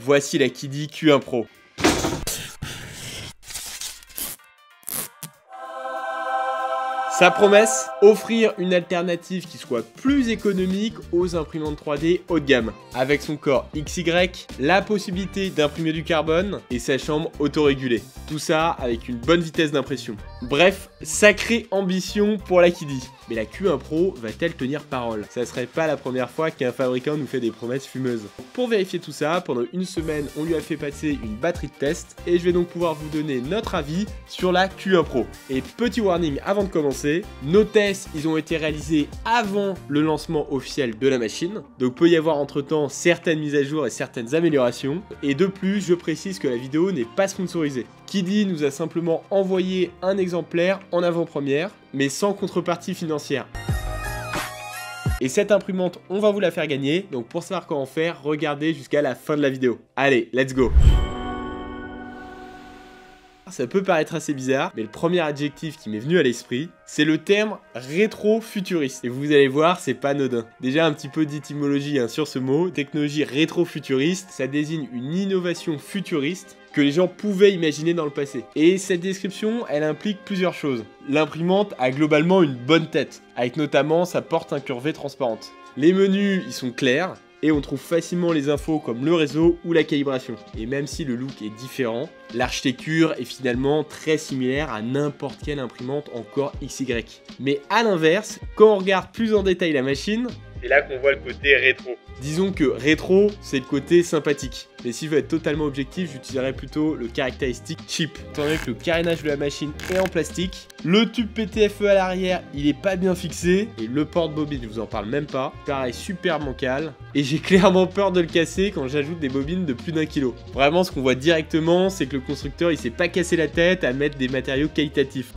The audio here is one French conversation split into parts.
voici la Kiddy Q1 Pro. Sa promesse, offrir une alternative qui soit plus économique aux imprimantes 3D haut de gamme. Avec son corps XY, la possibilité d'imprimer du carbone et sa chambre autorégulée. Tout ça avec une bonne vitesse d'impression. Bref, sacrée ambition pour la Kiddy. Mais la Q1 Pro va-t-elle tenir parole? Ça serait pas la première fois qu'un fabricant nous fait des promesses fumeuses. Pour vérifier tout ça, pendant une semaine, on lui a fait passer une batterie de test et je vais donc pouvoir vous donner notre avis sur la Q1 Pro. Et petit warning avant de commencer, nos tests, ils ont été réalisés avant le lancement officiel de la machine. Donc peut y avoir entre-temps certaines mises à jour et certaines améliorations. Et de plus, je précise que la vidéo n'est pas sponsorisée. Kiddy nous a simplement envoyé un exemplaire en avant-première, mais sans contrepartie financière. Et cette imprimante, on va vous la faire gagner, donc pour savoir comment faire, regardez jusqu'à la fin de la vidéo. Allez, let's go! Ça peut paraître assez bizarre, mais le premier adjectif qui m'est venu à l'esprit, c'est le terme rétro-futuriste. Et vous allez voir, c'est pas anodin. Déjà un petit peu d'étymologie sur ce mot, technologie rétro-futuriste, ça désigne une innovation futuriste que les gens pouvaient imaginer dans le passé. Et cette description, elle implique plusieurs choses. L'imprimante a globalement une bonne tête, avec notamment sa porte incurvée transparente. Les menus, ils sont clairs, et on trouve facilement les infos comme le réseau ou la calibration. Et même si le look est différent, l'architecture est finalement très similaire à n'importe quelle imprimante encore XY. Mais à l'inverse, quand on regarde plus en détail la machine, c'est là qu'on voit le côté rétro. Disons que rétro, c'est le côté sympathique. Mais si je veux être totalement objectif, j'utiliserais plutôt le caractéristique cheap. Étant donné que le carénage de la machine est en plastique, le tube PTFE à l'arrière, il est pas bien fixé, et le porte-bobine, je vous en parle même pas, pareil super bancal, et j'ai clairement peur de le casser quand j'ajoute des bobines de plus d'1 kg. Vraiment, ce qu'on voit directement, c'est que le constructeur, il s'est pas cassé la tête à mettre des matériaux qualitatifs.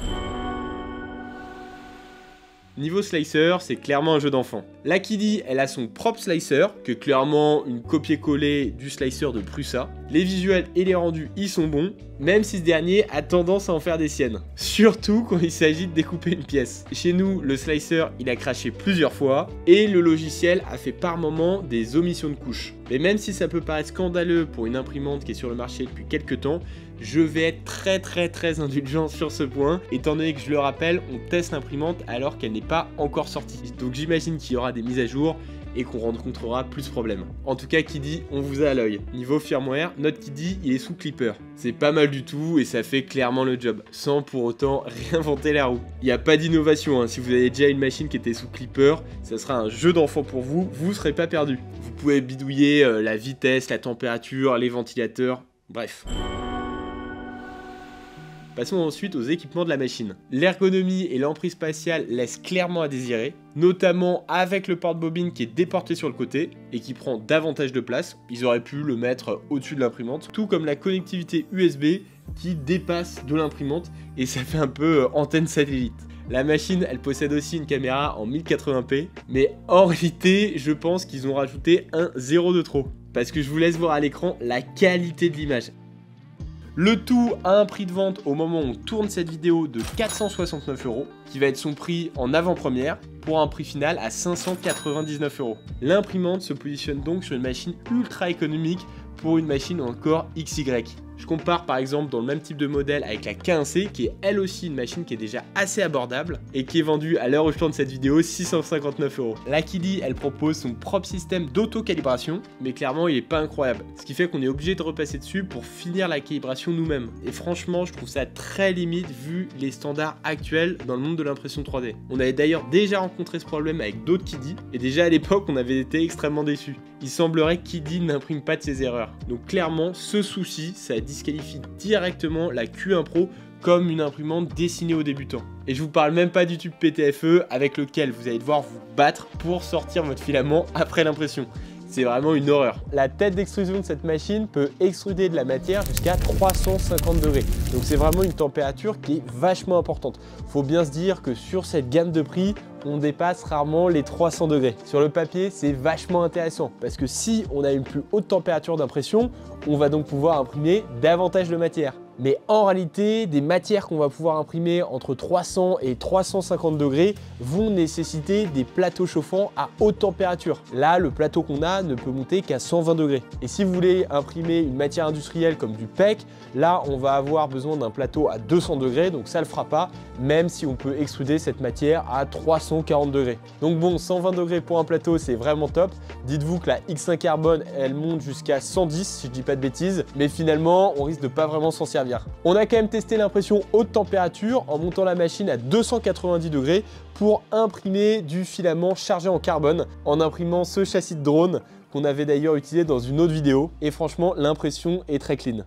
Niveau slicer, c'est clairement un jeu d'enfant. La Kiddy, elle a son propre slicer, qui est clairement une copier-coller du slicer de Prusa. Les visuels et les rendus y sont bons, même si ce dernier a tendance à en faire des siennes. Surtout quand il s'agit de découper une pièce. Chez nous, le slicer, il a craché plusieurs fois, et le logiciel a fait par moments des omissions de couches. Mais même si ça peut paraître scandaleux pour une imprimante qui est sur le marché depuis quelques temps, je vais être très indulgent sur ce point, étant donné que je le rappelle, on teste l'imprimante alors qu'elle n'est pas encore sortie. Donc j'imagine qu'il y aura des mises à jour et qu'on rencontrera plus de problèmes. En tout cas, Kiddy, on vous a à l'œil. Niveau firmware, notre Kiddy, il est sous clipper. C'est pas mal du tout et ça fait clairement le job, sans pour autant réinventer la roue. Il n'y a pas d'innovation, si vous avez déjà une machine qui était sous clipper, ça sera un jeu d'enfant pour vous, vous serez pas perdu. Vous pouvez bidouiller la vitesse, la température, les ventilateurs, bref. Passons ensuite aux équipements de la machine. L'ergonomie et l'emprise spatiale laissent clairement à désirer, notamment avec le porte-bobine qui est déporté sur le côté et qui prend davantage de place. Ils auraient pu le mettre au-dessus de l'imprimante, tout comme la connectivité USB qui dépasse de l'imprimante et ça fait un peu antenne satellite. La machine, elle possède aussi une caméra en 1080p, mais en réalité, je pense qu'ils ont rajouté un 0 de trop. Parce que je vous laisse voir à l'écran la qualité de l'image. Le tout à un prix de vente au moment où on tourne cette vidéo de 469 €, qui va être son prix en avant-première, pour un prix final à 599 €. L'imprimante se positionne donc sur une machine ultra économique pour une machine encore XY. Je compare par exemple dans le même type de modèle avec la K1C qui est elle aussi une machine qui est déjà assez abordable et qui est vendue à l'heure où je tourne cette vidéo 659 €. La Kiddy, elle propose son propre système d'auto-calibration, mais clairement il est pas incroyable. Ce qui fait qu'on est obligé de repasser dessus pour finir la calibration nous-mêmes. Et franchement je trouve ça très limite vu les standards actuels dans le monde de l'impression 3D. On avait d'ailleurs déjà rencontré ce problème avec d'autres Kiddy et déjà à l'époque on avait été extrêmement déçus. Il semblerait que Kiddy n'imprime pas de ses erreurs. Donc clairement ce souci ça disqualifie directement la Q1 Pro comme une imprimante destinée aux débutants. Et je vous parle même pas du tube PTFE avec lequel vous allez devoir vous battre pour sortir votre filament après l'impression. C'est vraiment une horreur. La tête d'extrusion de cette machine peut extruder de la matière jusqu'à 350 degrés. Donc c'est vraiment une température qui est vachement importante. Faut bien se dire que sur cette gamme de prix, on dépasse rarement les 300 degrés. Sur le papier, c'est vachement intéressant parce que si on a une plus haute température d'impression, on va donc pouvoir imprimer davantage de matière. Mais en réalité, des matières qu'on va pouvoir imprimer entre 300 et 350 degrés vont nécessiter des plateaux chauffants à haute température. Là, le plateau qu'on a ne peut monter qu'à 120 degrés. Et si vous voulez imprimer une matière industrielle comme du PEC, là, on va avoir besoin d'un plateau à 200 degrés, donc ça ne le fera pas, même si on peut extruder cette matière à 340 degrés. Donc bon, 120 degrés pour un plateau, c'est vraiment top. Dites-vous que la X1 Carbone, elle monte jusqu'à 110, si je dis pas de bêtises, mais finalement, on risque de pas vraiment s'en servir. On a quand même testé l'impression haute température en montant la machine à 290 degrés pour imprimer du filament chargé en carbone, en imprimant ce châssis de drone qu'on avait d'ailleurs utilisé dans une autre vidéo. Et franchement, l'impression est très clean.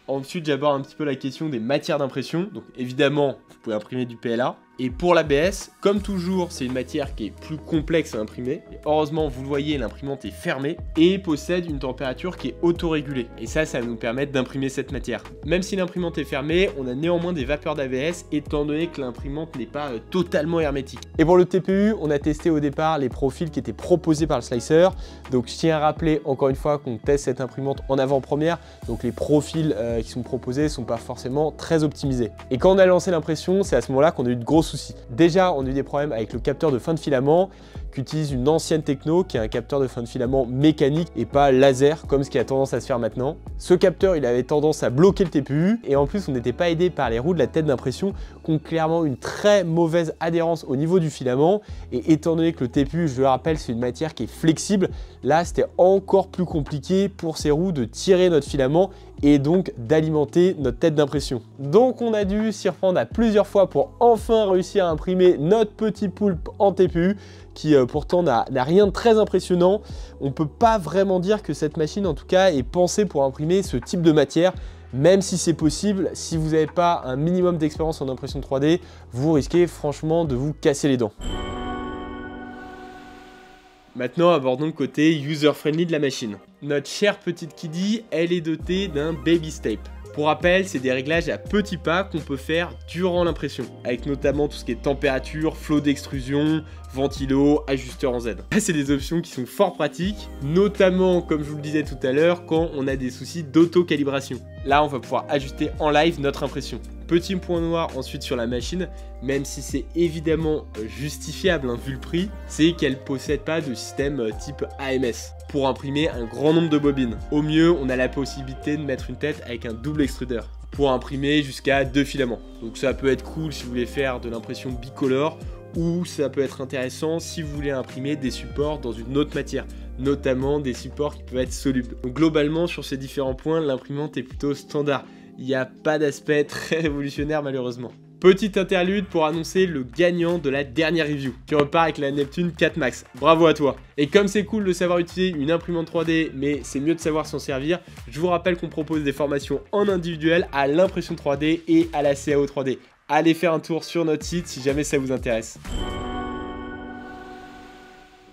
Ensuite, j'aborde un petit peu la question des matières d'impression. Donc évidemment, vous pouvez imprimer du PLA. Et pour l'ABS, comme toujours, c'est une matière qui est plus complexe à imprimer. Et heureusement, vous le voyez, l'imprimante est fermée et possède une température qui est autorégulée. Et ça va nous permettre d'imprimer cette matière. Même si l'imprimante est fermée, on a néanmoins des vapeurs d'ABS étant donné que l'imprimante n'est pas totalement hermétique. Et pour le TPU, on a testé au départ les profils qui étaient proposés par le slicer. Donc je tiens à rappeler encore une fois qu'on teste cette imprimante en avant-première. Donc les profils qui sont proposés ne sont pas forcément très optimisés. Et quand on a lancé l'impression, c'est à ce moment-là qu'on a eu de gros soucis. Déjà, on a eu des problèmes avec le capteur de fin de filament qui utilise une ancienne techno qui est un capteur de fin de filament mécanique et pas laser comme ce qui a tendance à se faire maintenant. Ce capteur, il avait tendance à bloquer le TPU et en plus, on n'était pas aidé par les roues de la tête d'impression qui ont clairement une très mauvaise adhérence au niveau du filament et étant donné que le TPU, je le rappelle, c'est une matière qui est flexible, là, c'était encore plus compliqué pour ces roues de tirer notre filament et donc d'alimenter notre tête d'impression. Donc on a dû s'y reprendre à plusieurs fois pour enfin réussir à imprimer notre petit poulpe en TPU qui pourtant n'a rien de très impressionnant. On ne peut pas vraiment dire que cette machine en tout cas est pensée pour imprimer ce type de matière. Même si c'est possible, si vous n'avez pas un minimum d'expérience en impression 3D, vous risquez franchement de vous casser les dents. Maintenant, abordons le côté user-friendly de la machine. Notre chère petite Kiddy, elle est dotée d'un Baby Step. Pour rappel, c'est des réglages à petits pas qu'on peut faire durant l'impression, avec notamment tout ce qui est température, flot d'extrusion, ventilo, ajusteur en Z. Là, c'est des options qui sont fort pratiques, notamment, comme je vous le disais tout à l'heure, quand on a des soucis d'auto-calibration. Là, on va pouvoir ajuster en live notre impression. Petit point noir ensuite sur la machine, même si c'est évidemment justifiable vu le prix, c'est qu'elle ne possède pas de système type AMS pour imprimer un grand nombre de bobines. Au mieux, on a la possibilité de mettre une tête avec un double extrudeur pour imprimer jusqu'à 2 filaments. Donc ça peut être cool si vous voulez faire de l'impression bicolore ou ça peut être intéressant si vous voulez imprimer des supports dans une autre matière, notamment des supports qui peuvent être solubles. Donc globalement, sur ces différents points, l'imprimante est plutôt standard. Il n'y a pas d'aspect très révolutionnaire malheureusement. Petite interlude pour annoncer le gagnant de la dernière review, qui repart avec la Neptune 4 Max. Bravo à toi! Et comme c'est cool de savoir utiliser une imprimante 3D, mais c'est mieux de savoir s'en servir, je vous rappelle qu'on propose des formations en individuel à l'impression 3D et à la CAO 3D. Allez faire un tour sur notre site si jamais ça vous intéresse.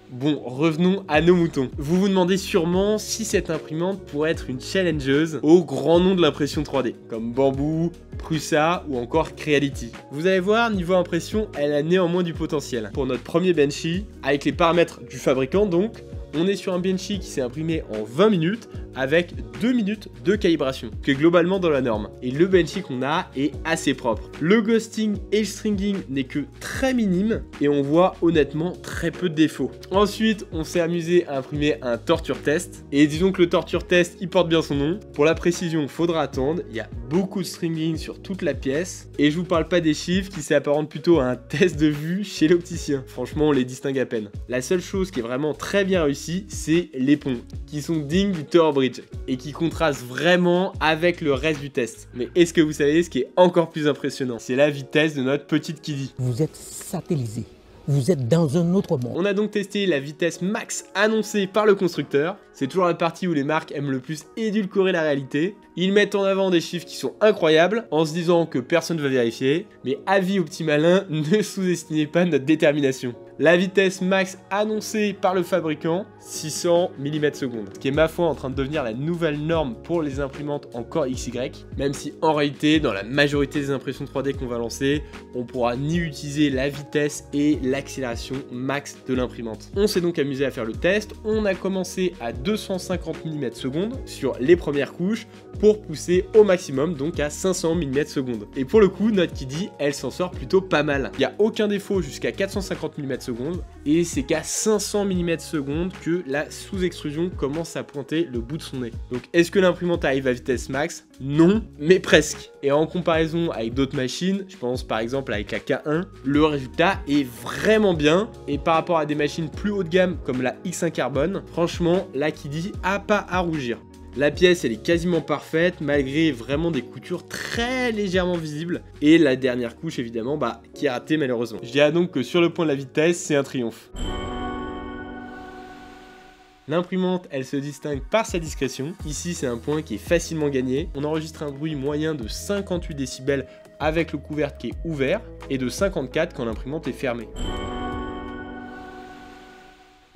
Bon, revenons à nos moutons. Vous vous demandez sûrement si cette imprimante pourrait être une challengeuse au grand nom de l'impression 3D, comme Bamboo, Prusa ou encore Creality. Vous allez voir, niveau impression, elle a néanmoins du potentiel. Pour notre premier Benchy, avec les paramètres du fabricant donc, on est sur un Benchy qui s'est imprimé en 20 minutes avec 2 minutes de calibration, qui est globalement dans la norme. Et le Benchy qu'on a est assez propre. Le ghosting et le stringing n'est que très minime et on voit honnêtement très peu de défauts. Ensuite, on s'est amusé à imprimer un torture test. Et disons que le torture test, il porte bien son nom. Pour la précision, il faudra attendre. Il y a beaucoup de stringing sur toute la pièce. Et je vous parle pas des chiffres qui s'apparentent plutôt à un test de vue chez l'opticien. Franchement, on les distingue à peine. La seule chose qui est vraiment très bien réussie, c'est les ponts, qui sont dignes du Tower Bridge et qui contrastent vraiment avec le reste du test. Mais est-ce que vous savez ce qui est encore plus impressionnant? C'est la vitesse de notre petite Kiddy. Vous êtes satellisé. Vous êtes dans un autre monde. On a donc testé la vitesse max annoncée par le constructeur. C'est toujours la partie où les marques aiment le plus édulcorer la réalité. Ils mettent en avant des chiffres qui sont incroyables en se disant que personne ne va vérifier. Mais avis aux petits malins, ne sous-estimez pas notre détermination. La vitesse max annoncée par le fabricant, 600 mm/s, ce qui est ma foi en train de devenir la nouvelle norme pour les imprimantes en Core XY, même si en réalité, dans la majorité des impressions 3D qu'on va lancer, on pourra ni utiliser la vitesse et l'accélération max de l'imprimante. On s'est donc amusé à faire le test, on a commencé à 250 mm/s sur les premières couches pour pousser au maximum, donc à 500 mm/s. Et pour le coup, notre Kiddy, elle s'en sort plutôt pas mal. Il n'y a aucun défaut jusqu'à 450 mm/s et c'est qu'à 500 mm/s que la sous-extrusion commence à pointer le bout de son nez. Donc est-ce que l'imprimante arrive à vitesse max? Non, mais presque. Et en comparaison avec d'autres machines, je pense par exemple avec la K1, le résultat est vraiment bien. Et par rapport à des machines plus haut de gamme comme la X1 Carbone, franchement, la Kiddy a pas à rougir. La pièce, elle est quasiment parfaite, malgré vraiment des coutures très légèrement visibles. Et la dernière couche, évidemment, qui est ratée malheureusement. Je dirais donc que sur le point de la vitesse, c'est un triomphe. L'imprimante, elle se distingue par sa discrétion. Ici, c'est un point qui est facilement gagné. On enregistre un bruit moyen de 58 décibels avec le couvercle qui est ouvert et de 54 quand l'imprimante est fermée.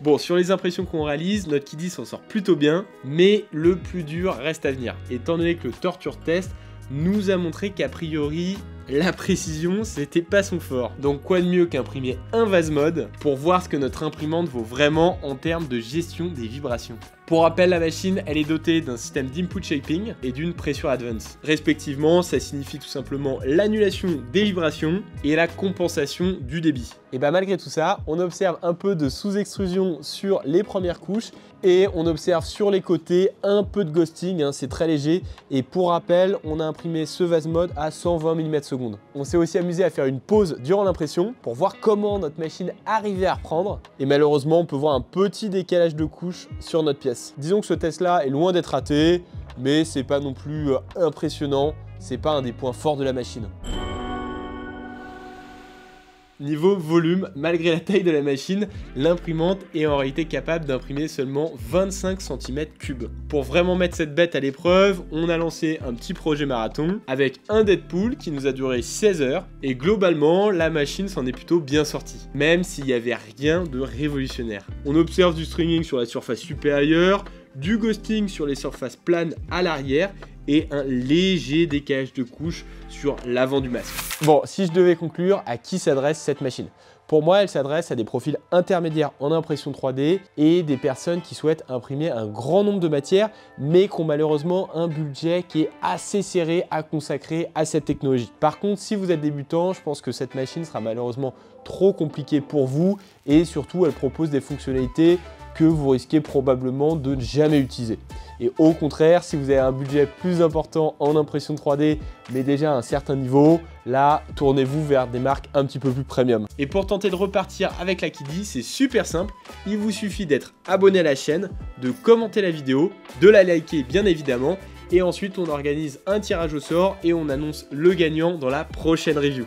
Bon, sur les impressions qu'on réalise, notre Kiddy s'en sort plutôt bien, mais le plus dur reste à venir, étant donné que le Torture Test nous a montré qu'a priori, la précision, c'était pas son fort. Donc quoi de mieux qu'imprimer un Vasmod pour voir ce que notre imprimante vaut vraiment en termes de gestion des vibrations. Pour rappel, la machine, elle est dotée d'un système d'input shaping et d'une pressure advance. Respectivement, ça signifie tout simplement l'annulation des vibrations et la compensation du débit. Et malgré tout ça, on observe un peu de sous-extrusion sur les premières couches et on observe sur les côtés un peu de ghosting, c'est très léger. Et pour rappel, on a imprimé ce Vasmod à 120 mm/s. On s'est aussi amusé à faire une pause durant l'impression pour voir comment notre machine arrivait à reprendre. Et malheureusement, on peut voir un petit décalage de couche sur notre pièce. Disons que ce test-là est loin d'être raté, mais c'est pas non plus impressionnant. C'est pas un des points forts de la machine. Niveau volume, malgré la taille de la machine, l'imprimante est en réalité capable d'imprimer seulement 25 cm3. Pour vraiment mettre cette bête à l'épreuve, on a lancé un petit projet marathon avec un Deadpool qui nous a duré 16 heures et globalement, la machine s'en est plutôt bien sortie, même s'il n'y avait rien de révolutionnaire. On observe du stringing sur la surface supérieure, du ghosting sur les surfaces planes à l'arrière et un léger décalage de couche sur l'avant du masque. Bon, si je devais conclure, à qui s'adresse cette machine? Pour moi, elle s'adresse à des profils intermédiaires en impression 3D et des personnes qui souhaitent imprimer un grand nombre de matières, mais qui ont malheureusement un budget qui est assez serré à consacrer à cette technologie. Par contre, si vous êtes débutant, je pense que cette machine sera malheureusement trop compliquée pour vous et surtout, elle propose des fonctionnalités que vous risquez probablement de ne jamais utiliser. Et au contraire, si vous avez un budget plus important en impression 3D, mais déjà à un certain niveau, là, tournez-vous vers des marques un petit peu plus premium. Et pour tenter de repartir avec la Kiddy, c'est super simple. Il vous suffit d'être abonné à la chaîne, de commenter la vidéo, de la liker bien évidemment, et ensuite on organise un tirage au sort et on annonce le gagnant dans la prochaine review.